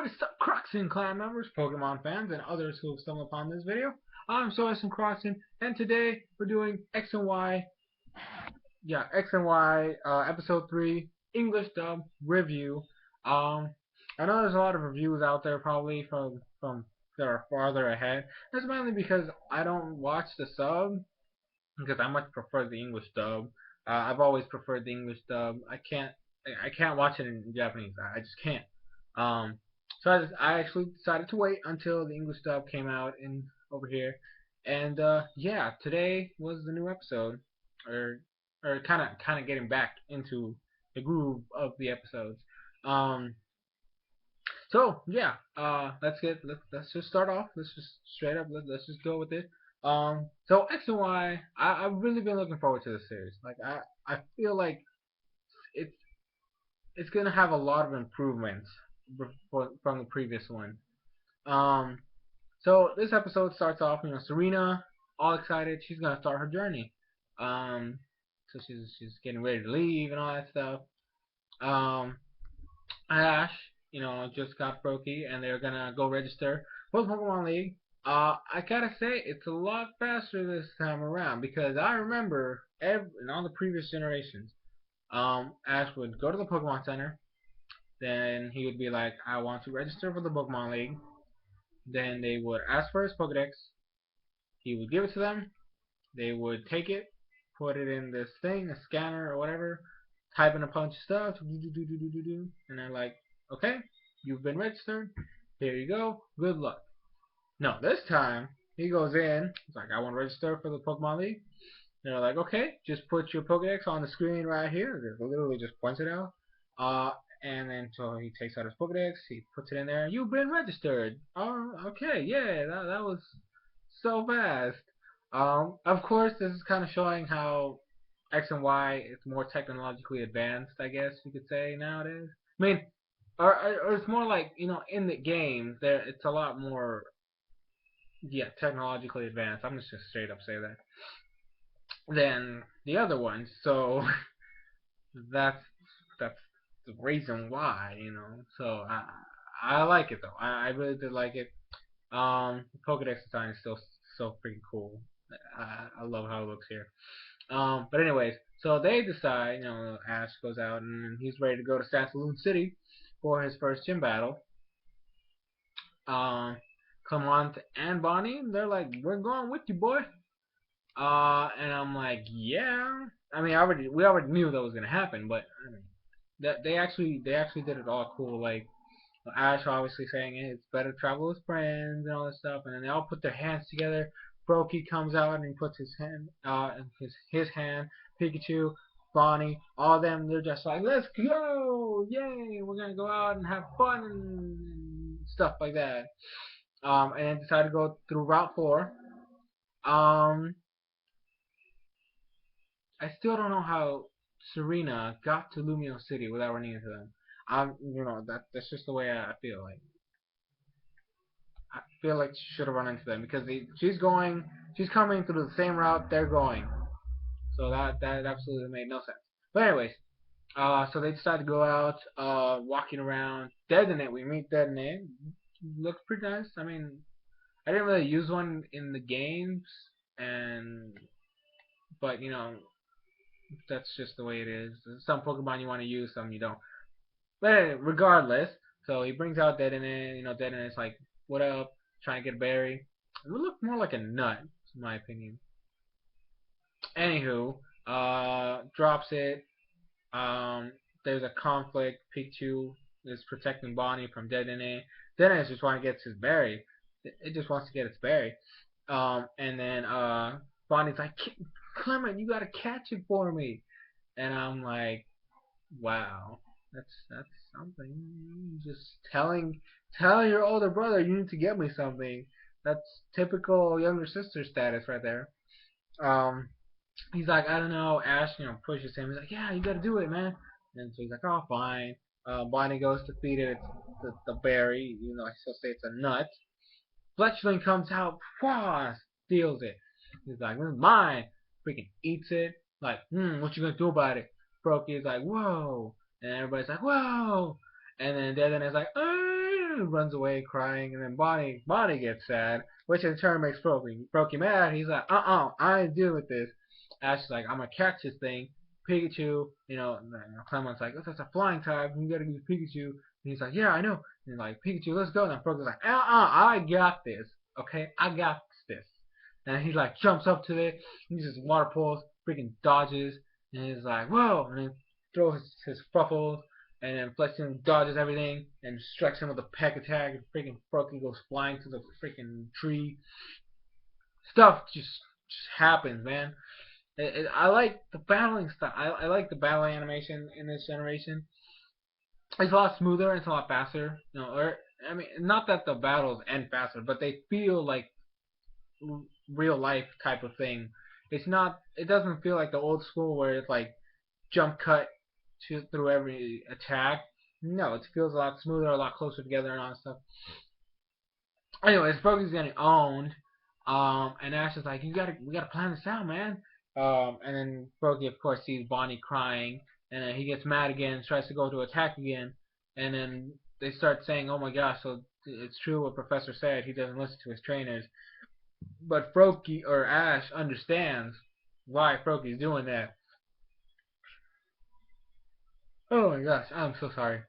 What is up, Crockxen clan members, Pokemon fans, and others who have stumbled upon this video? I'm SoresanCrockxen, and today we're doing X and Y, Episode 3 English dub review. I know there's a lot of reviews out there probably from that are farther ahead. That's mainly because I don't watch the sub because I much prefer the English dub. I've always preferred the English dub. I can't watch it in Japanese. I just can't. Um, so I actually decided to wait until the English dub came out in over here, and yeah, today was the new episode, or kind of getting back into the groove of the episodes. Um, so yeah, let's just start off. Let's just straight up let's just go with it. So X and Y, I've really been looking forward to this series. Like I feel like it's it's gonna have a lot of improvements from the previous one. Um, so this episode starts off, Serena all excited. She's gonna start her journey. Um, so she's getting ready to leave and all that stuff. Um, Ash, just got Brokey and they're gonna go register for the Pokemon League. I gotta say it's a lot faster this time around because I remember in all the previous generations, Ash would go to the Pokemon Center. Then he would be like, I want to register for the Pokemon League. Then they would ask for his Pokedex. He would give it to them. They would take it, put it in this thing, a scanner or whatever, type in a bunch of stuff, and they're like, okay, you've been registered. Here you go. Good luck. No, this time he goes in. He's like, I want to register for the Pokemon League. They're like, okay, just put your Pokedex on the screen right here. They literally just points it out. And then so he takes out his Pokedex, he puts it in there. You've been registered. Oh, okay, yeah, that was so fast. Of course, this is kind of showing how X and Y is more technologically advanced, I guess you could say nowadays. I mean, or it's more like in the game there it's a lot more, yeah, technologically advanced. I'm just gonna straight up say that than the other ones. So that's that's the reason why. So I like it though. I really did like it. The Pokedex design is still so freaking cool. I love how it looks here. But anyways, so they decide, Ash goes out and he's ready to go to Sasaloon City for his first gym battle. Um, Clemont and Bonnie, they're like, we're going with you, boy. And I'm like, yeah. I mean, we already knew that was gonna happen, but I mean, that they actually did it all cool. Like Ash obviously saying it's better to travel with friends and all this stuff, and then they all put their hands together. Brokey comes out and he puts his hand, his hand. Pikachu, Bonnie, all of them, they're just like, let's go, yay, we're gonna go out and have fun and stuff like that. And then decide to go through Route 4. Um, I still don't know how Serena got to Lumio City without running into them. That's just the way I feel. Like I feel like she should have run into them because she's coming through the same route they're going. So that absolutely made no sense. But anyways, so they decide to go out, walking around. Detonate, we meet Detonate. Looks pretty nice. I mean, I didn't really use one in the games, but that's just the way it is. Some Pokemon you want to use, some you don't. But anyway, regardless, so he brings out Detonate. Detonate's like, what up? Trying to get a berry. It would look more like a nut, in my opinion. Anywho, drops it. There's a conflict. Pikachu is protecting Bonnie from Detonate. Detonate just wants to get his berry. It just wants to get its berry. And then Bonnie's like, Clement, you gotta catch it for me. And I'm like, wow, that's something. Just telling your older brother you need to get me something. That's typical younger sister status right there. Um, he's like, I don't know. Ash, pushes him. He's like, yeah, you gotta do it, man. And so he's like, oh, fine. Bonnie goes to feed it the berry. I still say it's a nut. Fletchling comes out, steals it. He's like, this is mine. Freaking eats it. Like, what you gonna do about it? Brokey is like, whoa. And everybody's like, whoa. And then Deadlan's like, runs away crying, and then Bonnie gets sad, which in turn makes Brokey mad. He's like, I ain't dealing with this. Ash is like, I'm gonna catch this thing. Pikachu, Clement's like, that's a flying type. You gotta use Pikachu. And he's like, yeah, I know. And like, Pikachu, let's go. And then Brokey's like, I got this. Okay, I got this. And he like jumps up to it, uses water pulse, freaking dodges, and he's like, whoa, and then throws his Fruffles, and then Fletchling dodges everything and strikes him with a peck attack, and freaking Brokey goes flying to the freaking tree. Stuff just happens, man. I like the battling style. I like the battle animation in this generation. It's a lot smoother. It's a lot faster. I mean, not that the battles end faster, but they feel like real life type of thing. It's not. It doesn't feel like the old school where it's like jump cut through every attack. No, it feels a lot smoother, a lot closer together, and all that stuff. Anyways, Brokey's getting owned. And Ash is like, we gotta plan this out, man. And then Brokey, of course, sees Bonnie crying, and then he gets mad again, tries to go to attack again, and then they start saying, oh my gosh, so it's true what Professor said. He doesn't listen to his trainers. But Brokey or Ash understands why Brokey's doing that. Oh my gosh, I'm so sorry.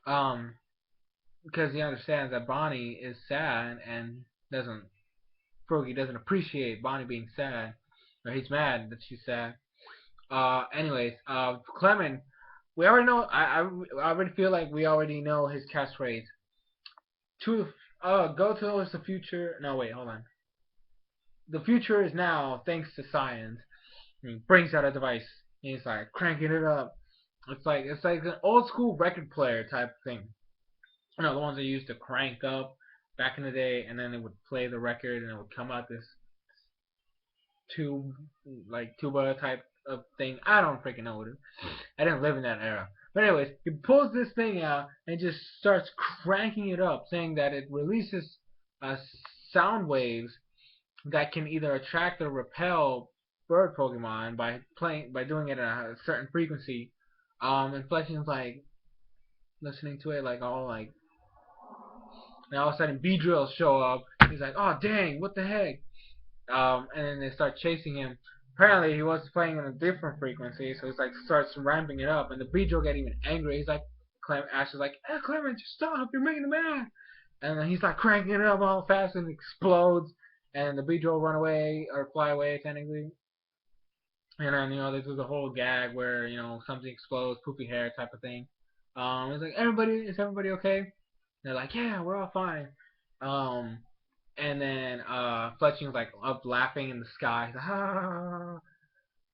Um, because he understands that Bonnie is sad and doesn't Brokey doesn't appreciate Bonnie being sad, or he's mad that she's sad. Anyways, Clement, we already know. I already feel like we already know his catchphrase. Go towards the future. No, wait, hold on. The future is now, thanks to science. And he brings out a device. And he's like cranking it up. It's like an old school record player type thing. The ones they used to crank up back in the day, and then it would play the record, and it would come out this tube, like tuba type of thing. I don't freaking know what it is. I didn't live in that era. But anyways, he pulls this thing out and just starts cranking it up, saying that it releases uh, sound waves that can either attract or repel bird Pokemon by doing it at a certain frequency. And Fletching's like listening to it, like all like, and all of a sudden Beedrills show up. He's like, oh dang, what the heck? And then they start chasing him. Apparently he was playing on a different frequency, so he's like starts ramping it up, and the Beedrill get even angry. He's like, Ash is like, hey Clement, just stop, you're making me mad. And then he's like cranking it up all fast and explodes, and the Beedrill run away or fly away technically. And then they do the whole gag where something explodes, poopy hair type of thing. It's like, is everybody okay? And they're like, yeah, we're all fine. And then Fletching's like up laughing in the sky. He's like,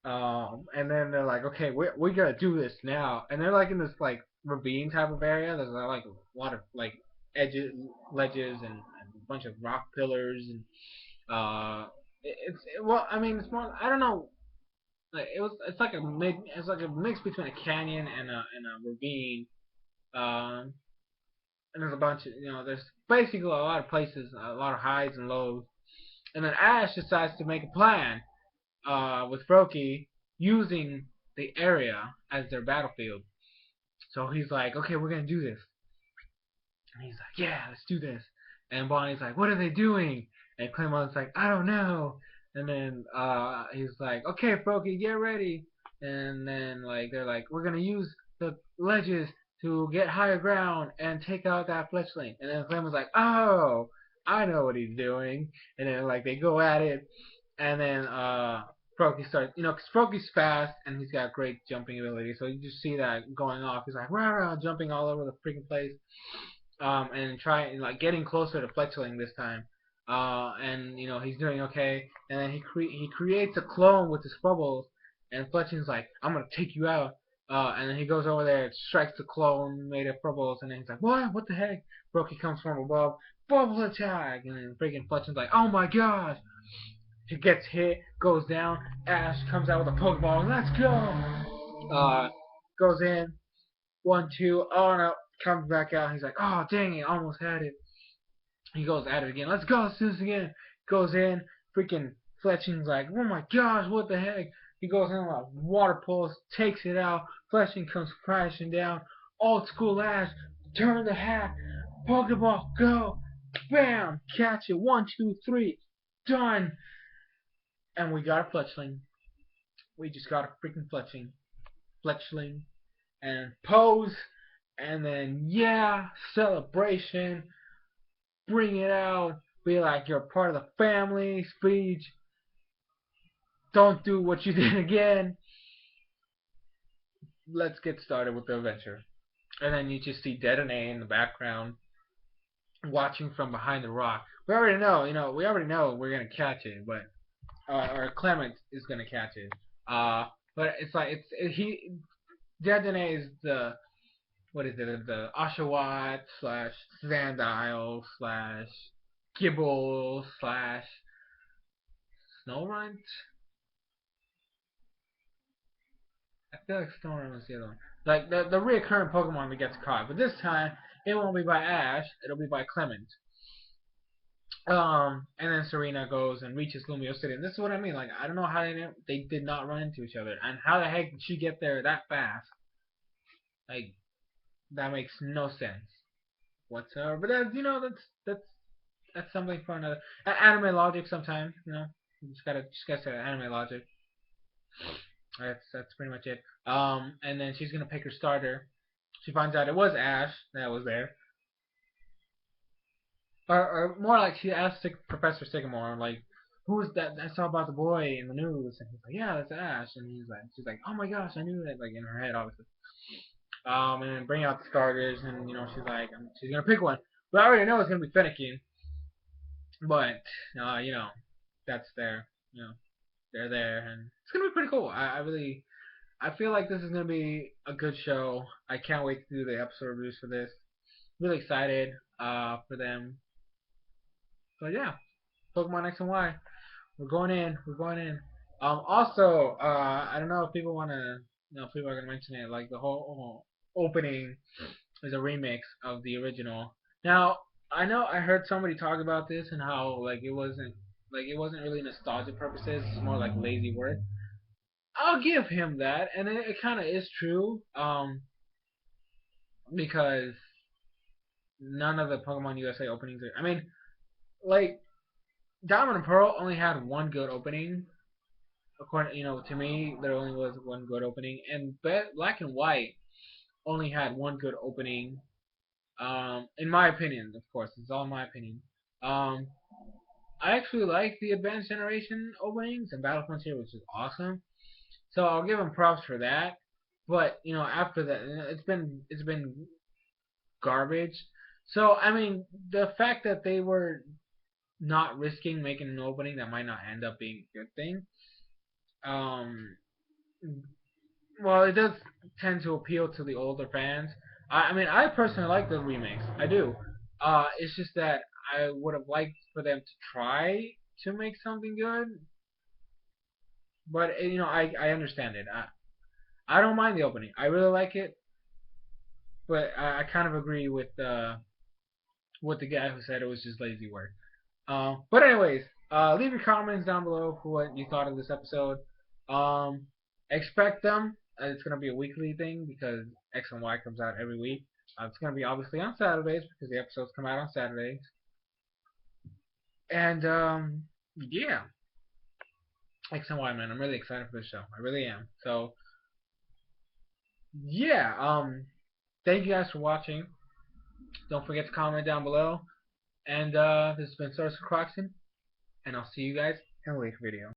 ah. And then they're like, okay, we gotta do this now. And they're like in this like ravine type of area. There's like a lot of like ledges and a bunch of rock pillars and I mean it's more, I don't know, like it's like a mix between a canyon and a ravine. Um, and there's a bunch of there's basically a lot of places, a lot of highs and lows. And then Ash decides to make a plan with Brokey using the area as their battlefield. So he's like, okay, we're gonna do this. And he's like, yeah, let's do this. And Bonnie's like, what are they doing? And Clement's like, I don't know. And then he's like, okay, Brokey, get ready. And then like they're like, we're gonna use the ledges to get higher ground and take out that Fletchling. And then Clement's like, oh, I know what he's doing. And then like they go at it, and then Brokey starts, because Brokey's fast and he's got great jumping ability, so you just see that going off. He's like, rah, rah, jumping all over the freaking place, and trying like getting closer to Fletchling this time. And he's doing okay, and then he creates a clone with his bubbles, and Fletching's like, I'm gonna take you out. And then he goes over there, strikes the clone made of bubbles, and then he's like, what the heck? Brokey comes from above, bubble attack, and then freaking Fletching's like, oh my gosh. He gets hit, goes down, Ash comes out with a Pokeball, let's go! Goes in, 1, 2, oh no, comes back out, he's like, oh dang it, almost had it. He goes at it again, let's go, let's do this again. Goes in, freaking Fletching's like, oh my gosh, what the heck? He goes in with a water pulse, takes it out, Fletching comes crashing down, old school Ash, turn the hat, Pokeball, go! Bam! Catch it. 1, 2, 3. Done! And we got a Fletchling. We just got a freaking Fletchling. Fletchling. And pose. And then, yeah, celebration. Bring it out. Be like you're part of the family. Speech. Don't do what you did again. Let's get started with the adventure. And then you just see Dedenne in the background, watching from behind the rock. We already know, we already know we're gonna catch it, but or Clement is gonna catch it. But it's like Dedenne is the what is it? The Oshawott slash Sandile slash Gibble slash Snowrunt. I feel like Snorunt was the other one. Like the reoccurring Pokemon that gets caught, but this time it won't be by Ash. It'll be by Clement. And then Serena goes and reaches Lumio City, and this is what I mean. Like I don't know how they did not run into each other, and how the heck did she get there that fast? Like that makes no sense whatsoever. But that's something for another anime logic. Sometimes you just gotta say anime logic. That's pretty much it. And then she's gonna pick her starter. She finds out it was Ash that was there. Or more like she asked Professor Sycamore, like, who is that? I saw about the boy in the news, and he's like, yeah, that's Ash, and she's like, oh my gosh, I knew that, like in her head, obviously. And then bring out the starters, and she's like, she's gonna pick one, but I already know it's gonna be Fennekin, but that's there, they're there, and it's gonna be pretty cool. I feel like this is gonna be a good show. I can't wait to do the episode reviews for this. Really excited for them. But yeah, Pokemon X and Y. We're going in. We're going in. Also, I don't know if people want to, if people are gonna mention it. Like the whole opening is a remix of the original. Now, I know I heard somebody talk about this and how it wasn't really nostalgia purposes. It's more like lazy work. I'll give him that, and it kind of is true. Because none of the Pokemon USA openings are. I mean, like Diamond and Pearl only had one good opening. According, to me, there only was one good opening, and Black and White only had one good opening. In my opinion, of course, it's all my opinion. Um, I actually like the Advanced Generation openings, and Battle Frontier was just awesome. So I'll give them props for that. But after that, it's been garbage. So I mean, the fact that they were not risking making an opening that might not end up being a good thing. Um, well, it does tend to appeal to the older fans. I mean, I personally like the remakes. I do. It's just that I would have liked for them to try to make something good. But I understand it. I don't mind the opening. I really like it. But I kind of agree with the guy who said it was just lazy work. But anyways, leave your comments down below for what you thought of this episode. Um, expect them. It's gonna be a weekly thing because X and Y comes out every week. It's gonna be obviously on Saturdays because the episodes come out on Saturdays. And yeah, X and Y, man, I'm really excited for this show. I really am. So yeah, thank you guys for watching. Don't forget to comment down below. And this has been SoresanCrockxen, and I'll see you guys in a later video.